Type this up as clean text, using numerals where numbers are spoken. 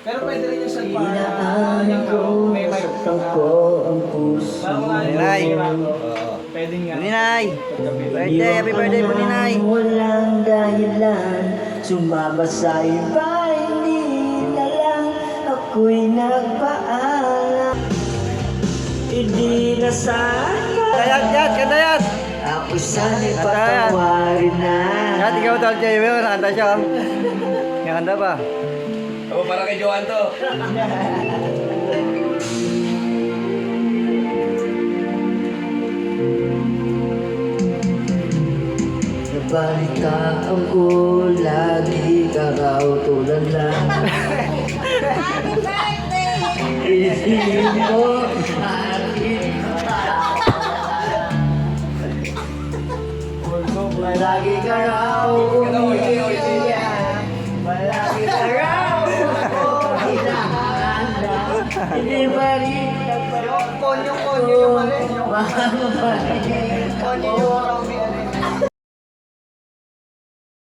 Pero pwede rin yung salpa. Inaamin ko, May mic. saktan ko ang puso Ninay. Pwede nga. Ninay. Birthday, happy birthday po, Ninay. Walang dahilan, sumama sa iba, hindi na lang ako'y nagpaalam. Hindi na sana Yan, kanta yan. ako sana'y patawarin na. Yan, ikaw tawag siya, yung nakanta siya. Nakanta pa. Ako para kay Johan to. Nabalitaan ko, lagi ka raw tulala. Isipin mo, akin Malagi ka raw umiiyak, malagi ka raw ako hinahanda. Hindi ba rin Konyo yung mali. Konyo